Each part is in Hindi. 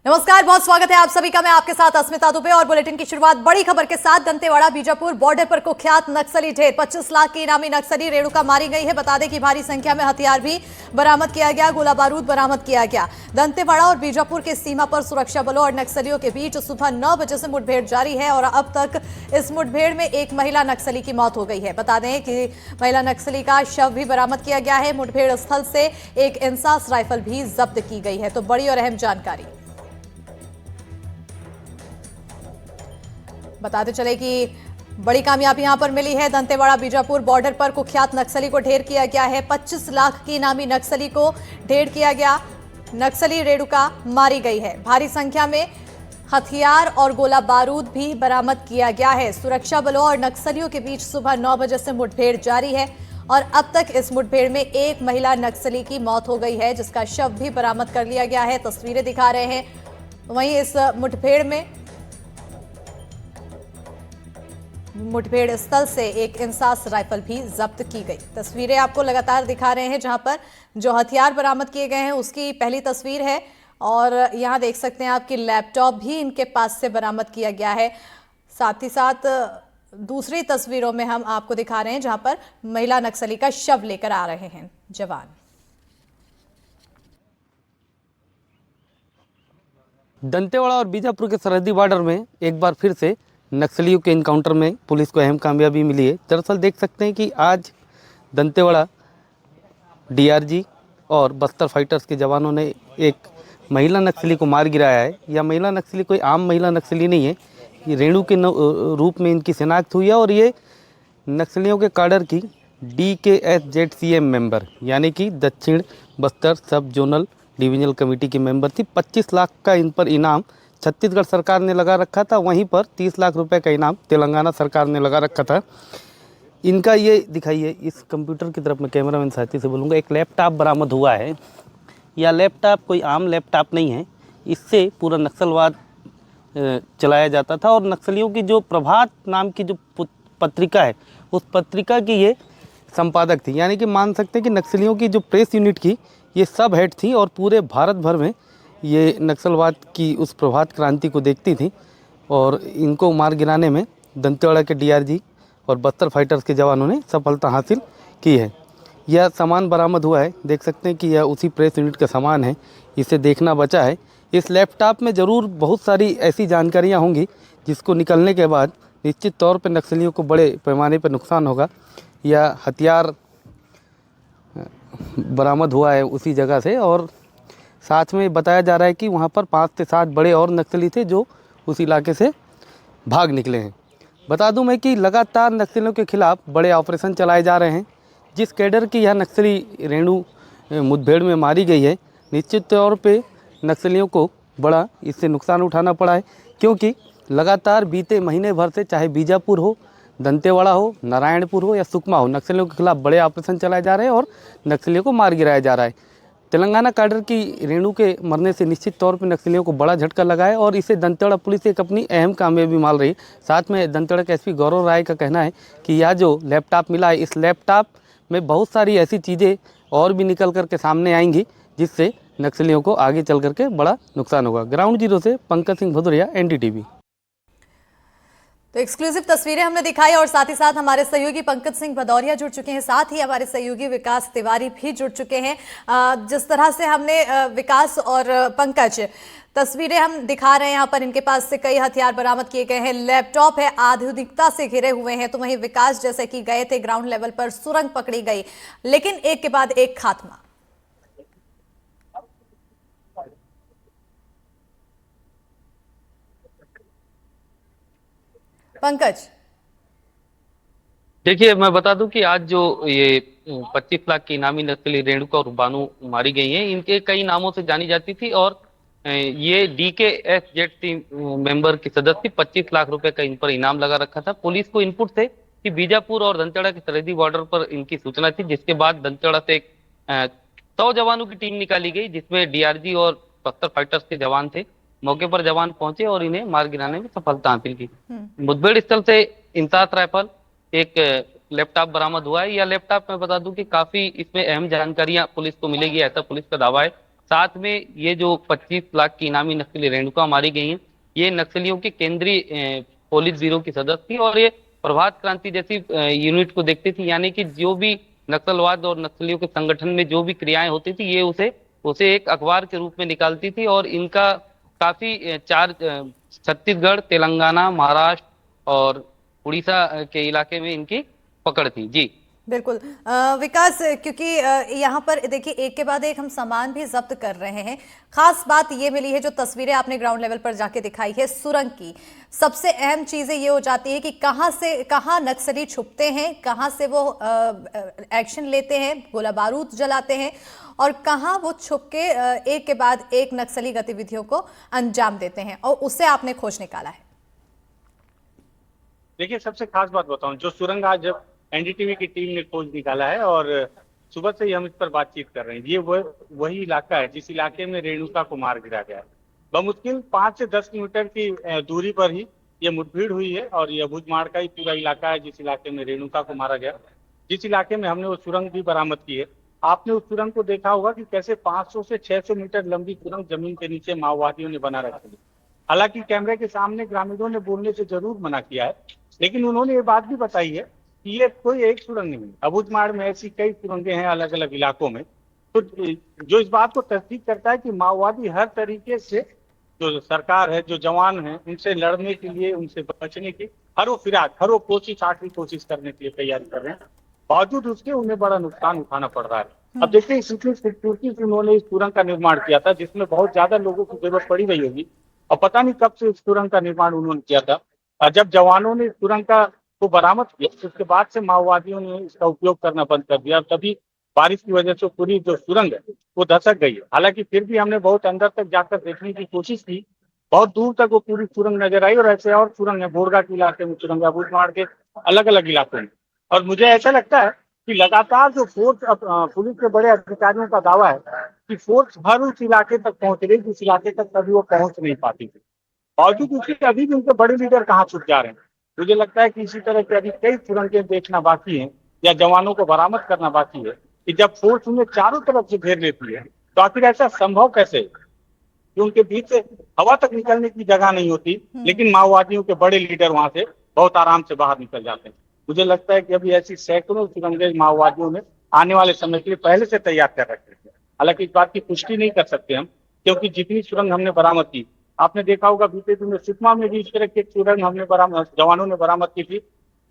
नमस्कार, बहुत स्वागत है आप सभी का। मैं आपके साथ अस्मिता दुबे और बुलेटिन की शुरुआत बड़ी खबर के साथ। दंतेवाड़ा बीजापुर बॉर्डर पर कुख्यात नक्सली ढेर 25 लाख की इनामी नक्सली रेणुका मारी गई है। बता दें कि भारी संख्या में हथियार भी बरामद किया गया, गोला बारूद बरामद किया गया। दंतेवाड़ा और बीजापुर की सीमा पर सुरक्षा बलों और नक्सलियों के बीच सुबह 9 बजे से मुठभेड़ जारी है और अब तक इस मुठभेड़ में एक महिला नक्सली की मौत हो गई है। बता दें कि महिला नक्सली का शव भी बरामद किया गया है। मुठभेड़ स्थल से एक इंसास राइफल भी जब्त की गई है। तो बड़ी और अहम जानकारी बताते चले कि बड़ी कामयाबी यहां पर मिली है। दंतेवाड़ा बीजापुर बॉर्डर पर कुख्यात नक्सली को ढेर किया गया है। 25 लाख की इनामी नक्सली को ढेर किया गया। नक्सली रेणुका मारी गई है। भारी संख्या में हथियार और गोला बारूद भी बरामद किया गया है। सुरक्षा बलों और नक्सलियों के बीच सुबह 9 बजे से मुठभेड़ जारी है और अब तक इस मुठभेड़ में एक महिला नक्सली की मौत हो गई है, जिसका शव भी बरामद कर लिया गया है। तस्वीरें दिखा रहे हैं। वहीं इस मुठभेड़ स्थल से एक इंसास राइफल भी जब्त की गई। तस्वीरें आपको लगातार दिखा रहे हैं। जहां पर जो हथियार बरामद किए गए हैं उसकी पहली तस्वीर है और यहां देख सकते हैं आपकी लैपटॉप भी इनके पास से बरामद किया गया है। साथ ही साथ दूसरी तस्वीरों में हम आपको दिखा रहे हैं जहां पर महिला नक्सली का शव लेकर आ रहे हैं जवान। दंतेवाड़ा और बीजापुर के सरहदी बॉर्डर में एक बार फिर से नक्सलियों के इनकाउंटर में पुलिस को अहम कामयाबी मिली है। दरअसल देख सकते हैं कि आज दंतेवाड़ा डीआरजी और बस्तर फाइटर्स के जवानों ने एक महिला नक्सली को मार गिराया है। यह महिला नक्सली कोई आम महिला नक्सली नहीं है, ये रेणु के रूप में इनकी शिनाख्त हुई है और ये नक्सलियों के काडर की DKSZCM मेंबर यानी कि दक्षिण बस्तर सब जोनल डिविजनल कमेटी की मेंबर थी। 25 लाख का इन पर इनाम छत्तीसगढ़ सरकार ने लगा रखा था, वहीं पर 30 लाख रुपए का इनाम तेलंगाना सरकार ने लगा रखा था। इनका ये दिखाइए, इस कंप्यूटर की तरफ मैं कैमरामैन साथी से बोलूँगा, एक लैपटॉप बरामद हुआ है। यह लैपटॉप कोई आम लैपटॉप नहीं है, इससे पूरा नक्सलवाद चलाया जाता था और नक्सलियों की जो प्रभात नाम की जो पत्रिका है उस पत्रिका की ये संपादक थी। यानी कि मान सकते हैं कि नक्सलियों की जो प्रेस यूनिट की ये सब हेड थी और पूरे भारत भर में ये नक्सलवाद की उस प्रभात क्रांति को देखती थी और इनको मार गिराने में दंतेवाड़ा के डीआरजी और बस्तर फाइटर्स के जवानों ने सफलता हासिल की है। यह सामान बरामद हुआ है, देख सकते हैं कि यह उसी प्रेस यूनिट का सामान है, इसे देखना बचा है। इस लैपटॉप में ज़रूर बहुत सारी ऐसी जानकारियाँ होंगी जिसको निकलने के बाद निश्चित तौर पर नक्सलियों को बड़े पैमाने पर नुकसान होगा। यह हथियार बरामद हुआ है उसी जगह से और साथ में बताया जा रहा है कि वहाँ पर 5 से 7 बड़े और नक्सली थे जो उस इलाके से भाग निकले हैं। बता दूं मैं कि लगातार नक्सलियों के खिलाफ बड़े ऑपरेशन चलाए जा रहे हैं। जिस कैडर की यह नक्सली रेणु मुठभेड़ में मारी गई है, निश्चित तौर पे नक्सलियों को बड़ा इससे नुकसान उठाना पड़ा है, क्योंकि लगातार बीते महीने भर से चाहे बीजापुर हो, दंतेवाड़ा हो, नारायणपुर हो या सुकमा हो, नक्सलियों के खिलाफ बड़े ऑपरेशन चलाए जा रहे हैं और नक्सलियों को मार गिराया जा रहा है। तेलंगाना काडर की रेणु के मरने से निश्चित तौर पर नक्सलियों को बड़ा झटका लगा है और इसे दंतेवाड़ा पुलिस एक अपनी अहम कामयाबी मान रही है। साथ में दंतेवाड़ा के एसपी गौरव राय का कहना है कि यह जो लैपटॉप मिला है, इस लैपटॉप में बहुत सारी ऐसी चीज़ें और भी निकल कर के सामने आएंगी जिससे नक्सलियों को आगे चल करके बड़ा नुकसान होगा। ग्राउंड जीरो से पंकज सिंह भदौरिया, NDTV। तो एक्सक्लूसिव तस्वीरें हमने दिखाई और साथ ही साथ हमारे सहयोगी पंकज सिंह भदौरिया जुड़ चुके हैं, साथ ही हमारे सहयोगी विकास तिवारी भी जुड़ चुके हैं। जिस तरह से हमने विकास और पंकज तस्वीरें हम दिखा रहे हैं, यहाँ पर इनके पास से कई हथियार बरामद किए गए हैं, लैपटॉप है, आधुनिकता से घिरे हुए हैं। तो वहीं विकास जैसे कि गए थे ग्राउंड लेवल पर, सुरंग पकड़ी गई, लेकिन एक के बाद एक खात्मा। पंकज देखिए, मैं बता दूं कि आज जो ये 25 लाख की इनामी नक्सली रेणुका और बानू मारी गई हैं, इनके कई नामों से जानी जाती थी और ये DKSZC मेंबर की सदस्य थी। 25 लाख रुपए का इन पर इनाम लगा रखा था। पुलिस को इनपुट थे कि बीजापुर और दंतेवाड़ा के सरहदी बॉर्डर पर इनकी सूचना थी, जिसके बाद दंतेवाड़ा से 100 जवानों की टीम निकाली गई, जिसमें डीआरजी और बस्तर फाइटर्स के जवान थे। मौके पर जवान पहुंचे और इन्हें मार गिराने में सफलता हासिल की। मुठभेड़ स्थल से इंसास राइफल, एक लैपटॉप बरामद हुआ है। यह लैपटॉप मैं बता दूं कि काफी इसमें अहम जानकारियां पुलिस को मिलेगी, ऐसा पुलिस का दावा है। साथ में ये जो 25 लाख की इनामी नक्सली रेणुका मारी गई है, ये नक्सलियों के केंद्रीय पुलिस ब्यूरो की सदस्य थी और ये प्रभात क्रांति जैसी यूनिट को देखती थी। यानी कि जो भी नक्सलवाद और नक्सलियों के संगठन में जो भी क्रियाएं होती थी, ये उसे उसे एक अखबार के रूप में निकालती थी। और इनका काफी छत्तीसगढ़, तेलंगाना, महाराष्ट्र और उड़ीसा के इलाके में इनकी पकड़ थी। जी बिल्कुल। विकास, क्योंकि यहाँ पर देखिए एक के बाद एक हम सामान भी जब्त कर रहे हैं। खास बात ये मिली है, जो तस्वीरें आपने ग्राउंड लेवल पर जाके दिखाई है सुरंग की, सबसे अहम चीजें ये हो जाती है कि कहाँ से कहाँ नक्सली छुपते हैं, कहाँ से वो एक्शन लेते हैं, गोला बारूद जलाते हैं, और कहाँ वो छुप के एक के बाद एक नक्सली गतिविधियों को अंजाम देते हैं, और उससे आपने खोज निकाला है। देखिए, सबसे खास बात बताऊं, जो सुरंग आज एनडीटीवी की टीम ने खोज निकाला है और सुबह से ही हम इस पर बातचीत कर रहे हैं। ये वही इलाका है जिस इलाके में रेणुका को मार गिरा गया है। बमुश्किल 5 से 10 किलोमीटर की दूरी पर ही ये मुठभेड़ हुई है और ये अबूझमाड़ का ही पूरा इलाका है जिस इलाके में रेणुका को मारा गया, जिस इलाके में हमने वो सुरंग भी बरामद की है। आपने उस सुरंग को देखा होगा कि कैसे 500 से 600 मीटर लंबी सुरंग जमीन के नीचे माओवादियों ने बना रखी है। हालांकि कैमरे के सामने ग्रामीणों ने बोलने से जरूर मना किया है, लेकिन उन्होंने ये बात भी बताई है कि ये कोई एक सुरंग नहीं है। अबूझमाड़ में ऐसी कई सुरंगें हैं अलग अलग इलाकों में। तो जो इस बात को तस्दीक करता है कि माओवादी हर तरीके से, जो सरकार है, जो जवान है, उनसे लड़ने के लिए, उनसे बचने की हर वो कोशिश, आखिरी कोशिश करने के लिए तैयारी कर रहे हैं। बावजूद उसके उन्हें बड़ा नुकसान उठाना पड़ रहा है। अब देखते हैं इतनी खूबसूरती से उन्होंने इस सुरंग का निर्माण किया था जिसमें बहुत ज्यादा लोगों की जरूरत पड़ी रही होगी, और पता नहीं कब से इस सुरंग का निर्माण उन्होंने किया था। और जब जवानों ने इस सुरंग को बरामद किया, उसके बाद से माओवादियों ने इसका उपयोग करना बंद कर दिया। तभी बारिश की वजह से पूरी जो सुरंग है वो धसक गई है। हालांकि फिर भी हमने बहुत अंदर तक जाकर देखने की कोशिश की, बहुत दूर तक वो पूरी सुरंग नजर आई। और ऐसे और सुरंग है, बोरगा के इलाके में सुरंग है, अबूझमाड़ के अलग अलग इलाकों में। और मुझे ऐसा लगता है कि लगातार जो फोर्स, पुलिस के बड़े अधिकारियों का दावा है कि फोर्स हर उस इलाके तक पहुंच रही, जिस इलाके तक कभी वो पहुंच नहीं पाती थी। बावजूद उसके अभी भी उनके बड़े लीडर कहाँ छुप जा रहे हैं। मुझे लगता है कि इसी तरह के अभी कई सुरंगें देखना बाकी है या जवानों को बरामद करना बाकी है कि जब फोर्स उन्हें चारों तरफ से घेर लेती है तो आखिर ऐसा संभव कैसे है कि उनके बीच से हवा तक निकलने की जगह नहीं होती, लेकिन माओवादियों के बड़े लीडर वहां से बहुत आराम से बाहर निकल जाते हैं। मुझे लगता है कि अभी ऐसी सैकड़ों सुरंगें माओवादियों ने आने वाले समय के लिए पहले से तैयार कर रखी है। हालांकि इस बात की पुष्टि नहीं कर सकते हम, क्योंकि जितनी सुरंग हमने बरामद की, आपने देखा होगा बीते दिन में सुकमा में भी इस तरह की सुरंग जवानों ने बरामद की थी,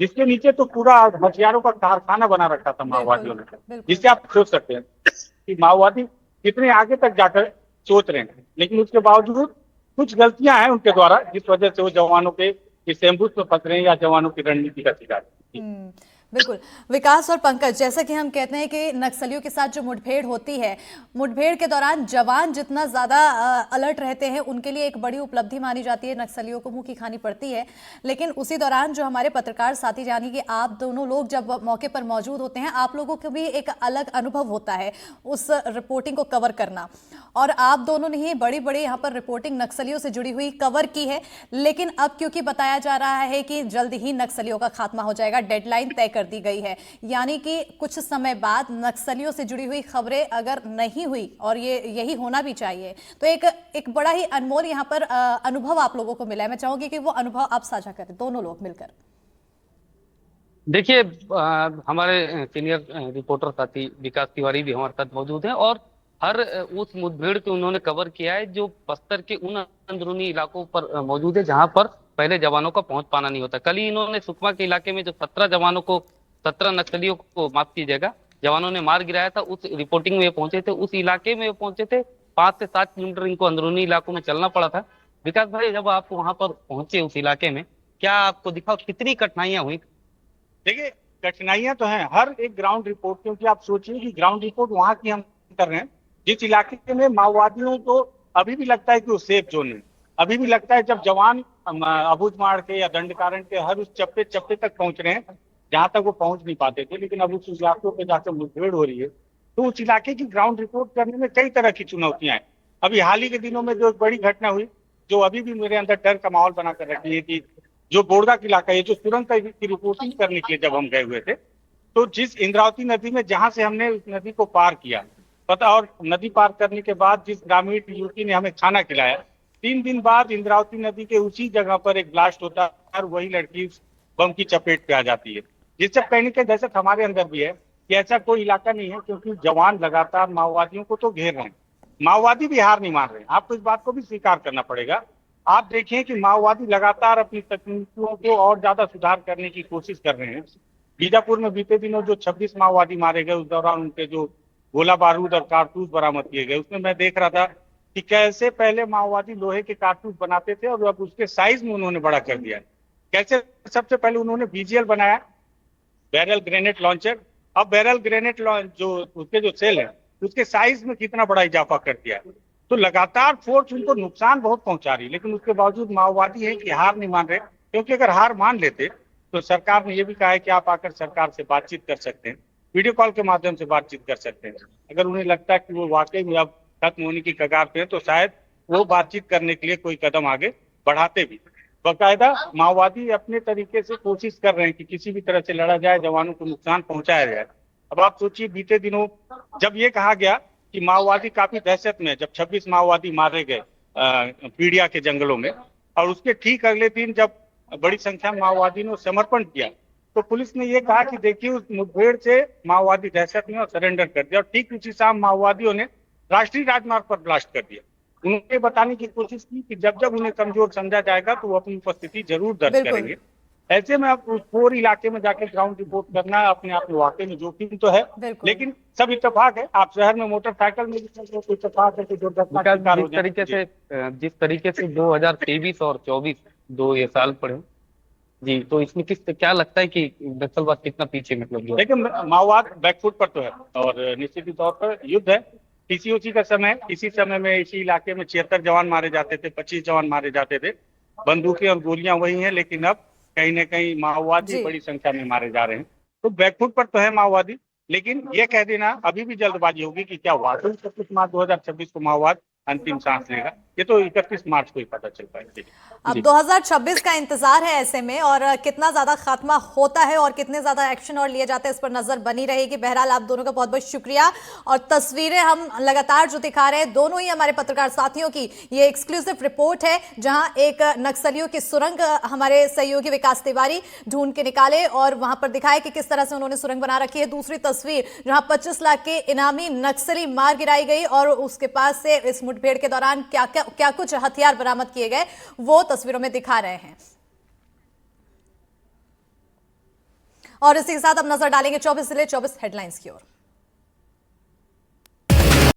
जिसके नीचे तो पूरा हथियारों का कारखाना बना रखा था माओवादियों ने। जिससे आप सोच सकते हैं कि माओवादी कितने आगे तक जाकर सोच रहे हैं। लेकिन उसके बावजूद कुछ गलतियां हैं उनके द्वारा, जिस वजह से वो जवानों के इस एम्बुश में फंस रहे हैं या जवानों की रणनीति का शिकार है। बिल्कुल। विकास और पंकज, जैसा कि हम कहते हैं कि नक्सलियों के साथ जो मुठभेड़ होती है, मुठभेड़ के दौरान जवान जितना ज़्यादा अलर्ट रहते हैं, उनके लिए एक बड़ी उपलब्धि मानी जाती है, नक्सलियों को मुंह की खानी पड़ती है। लेकिन उसी दौरान जो हमारे पत्रकार साथी, यानी कि आप दोनों लोग जब मौके पर मौजूद होते हैं, आप लोगों को भी एक अलग अनुभव होता है उस रिपोर्टिंग को कवर करना। और आप दोनों ने ही बड़ी बड़ी यहाँ पर रिपोर्टिंग नक्सलियों से जुड़ी हुई कवर की है। लेकिन अब क्योंकि बताया जा रहा है कि जल्द ही नक्सलियों का खात्मा हो जाएगा, डेडलाइन तय कर दी गई है, यानी कि कुछ समय बाद नक्सलियों से जुड़ी हुई खबरें अगर नहीं हुई, और ये यही होना भी चाहिए, तो एक बड़ा ही अनमोल यहाँ पर अनुभव आप लोगों को मिला है। मैं चाहूंगी कि वो अनुभव आप साझा करें, दोनों लोग मिलकर। देखिए, हमारे सीनियर रिपोर्टर साथी विकास तिवारी भी हमारे साथ मौजूद हैं और हर उस मुठभेड़ को उन्होंने कवर किया है जो बस्तर के उन अंदरूनी इलाकों पर मौजूद है जहां पर पहले जवानों का पहुंच पाना नहीं होता। कल ही इन्होंने सुकमा के इलाके में जो 17 नक्सलियों को, माफ कीजिएगा, जवानों ने मार गिराया था, उस रिपोर्टिंग में पहुंचे थे, उस इलाके में पहुंचे थे। 5 से 7 किलोमीटर इनको अंदरूनी इलाकों में चलना पड़ा था। विकास भाई, जब आप वहां पर पहुंचे उस इलाके में, क्या आपको दिखा कितनी कठिनाइयां हुई? देखिए, कठिनाइयां तो हैं हर एक ग्राउंड रिपोर्ट, क्योंकि आप सोचिए कि ग्राउंड रिपोर्ट वहां की हम कर रहे हैं जिस इलाके में माओवादियों को अभी भी लगता है कि वो सेफ जोन है। अभी भी लगता है जब जवान अबूझमाड़ के या दंडकारंड के हर उस चप्पे चप्पे तक पहुंच रहे हैं जहां तक वो पहुंच नहीं पाते थे, लेकिन अब उस इलाकों पे जाकर मुठभेड़ हो रही है, तो उस इलाके की ग्राउंड रिपोर्ट करने में कई तरह की चुनौतियां हैं। अभी हाल ही के दिनों में जो एक बड़ी घटना हुई, जो अभी भी मेरे अंदर डर का माहौल बना कर रखी है, कि जो बोरगा का इलाका है, जो सुरंग की रिपोर्टिंग करने के लिए जब हम गए हुए थे, तो जिस इंद्रावती नदी में, जहां से हमने उस नदी को पार किया, पता, और नदी पार करने के बाद जिस ग्रामीण युवती ने हमें खाना खिलाया, 3 दिन बाद इंद्रावती नदी के उसी जगह पर एक ब्लास्ट होता है और वही लड़की उस बम की चपेट पे आ जाती है। जिससे कहने की दहशत हमारे अंदर भी है कि ऐसा कोई इलाका नहीं है, क्योंकि जवान लगातार माओवादियों को तो घेर रहे हैं, माओवादी भी हार नहीं मान रहे। आपको इस बात को भी स्वीकार करना पड़ेगा। आप देखें कि माओवादी लगातार अपनी तकनीकों को और ज्यादा सुधार करने की कोशिश कर रहे हैं। बीजापुर में बीते दिनों जो 26 माओवादी मारे गए, उस दौरान उनके जो गोला बारूद और कारतूस बरामद किए गए, उसमें मैं देख रहा था कि कैसे पहले माओवादी लोहे के कारतूस बनाते थे और अब उसके साइज में उन्होंने बड़ा कर दिया। कैसे सबसे पहले उन्होंने बीजीएल बनाया, बैरल ग्रेनेड लॉन्चर। अब बैरल ग्रेनेड जो उसके जो सेल है उसके साइज में कितना बड़ा इजाफा कर दिया है। तो लगातार फोर्स उनको नुकसान बहुत पहुंचा रही है, लेकिन उसके बावजूद माओवादी है कि हार नहीं मान रहे। क्योंकि अगर हार मान लेते तो सरकार ने यह भी कहा है कि आप आकर सरकार से बातचीत कर सकते हैं, वीडियो कॉल के माध्यम से बातचीत कर सकते हैं। अगर उन्हें लगता है कि वो वाकई में अब खत्म होने की कगार पे है तो शायद वो बातचीत करने के लिए कोई कदम आगे बढ़ाते भी। बाकायदा माओवादी अपने तरीके से कोशिश कर रहे हैं कि किसी भी तरह से लड़ा जाए, जवानों को नुकसान पहुंचाया जाए। अब आप सोचिए, बीते दिनों जब ये कहा गया कि माओवादी काफी दहशत में, जब 26 माओवादी मारे गए पीड़िया के जंगलों में, और उसके ठीक अगले दिन जब बड़ी संख्या में माओवादी ने समर्पण किया, तो पुलिस ने ये कहा कि देखिए उस मुठभेड़ से माओवादी दहशत में और सरेंडर कर दिया। और ठीक उसी शाम माओवादियों ने राष्ट्रीय राजमार्ग पर ब्लास्ट कर दिया। उन्होंने बताने की कोशिश की कि जब जब उन्हें कमजोर समझा जाएगा तो वो अपनी उपस्थिति जरूर दर्ज करेंगे। ऐसे में अब पूरे इलाके में जाके ग्राउंड रिपोर्ट करना अपने आप में वाकई में जोखिम तो है, लेकिन सब इत्तेफाक है। आप शहर में मोटरसाइकिल में भी इत्तेफाक है कि दुर्घटना का शिकार हो जाए। जिस तरीके से 2023 और 24 दो ये साल पड़े जी, तो इसमें क्या लगता है कि नक्सलवाद कितना पीछे मतलब? लेकिन माओवाद बैकफुट पर तो है और निश्चित ही तौर पर युद्ध है। इसी का समय, इसी समय में इसी इलाके में 76 जवान मारे जाते थे, 25 जवान मारे जाते थे। बंदूकें और गोलियां वही हैं, लेकिन अब कहीं न कहीं माओवादी बड़ी संख्या में मारे जा रहे हैं। तो बैकफुट पर तो है माओवादी, लेकिन ये कह देना अभी भी जल्दबाजी होगी कि क्या वाकई 26 मार्च 2026 को माओवाद अंतिम सांस लेगा, ये तो 31 मार्च को ही पता चल पाएगा। अब 2026 का इंतजार है ऐसे में, और कितना ज्यादा खात्मा होता है और कितने ज्यादा एक्शन और लिए जाते हैं इस पर नजर बनी रहेगी। बहरहाल आप दोनों का बहुत बहुत शुक्रिया। और तस्वीरें हम लगातार जो दिखा रहे हैं दोनों ही हमारे पत्रकार साथियों की, ये एक्सक्लूसिव रिपोर्ट है जहां एक नक्सलियों की सुरंग हमारे सहयोगी विकास तिवारी ढूंढ के निकाले और वहां पर दिखाए कि किस तरह से उन्होंने सुरंग बना रखी है। दूसरी तस्वीर जहां 25 लाख के इनामी नक्सली मार गिराई गई और उसके पास से इस मुठभेड़ के दौरान क्या कुछ हथियार बरामद किए गए वो तस्वीरों में दिखा रहे हैं। और इसी के साथ अब नजर डालेंगे 24 जिले 24 हेडलाइंस की ओर।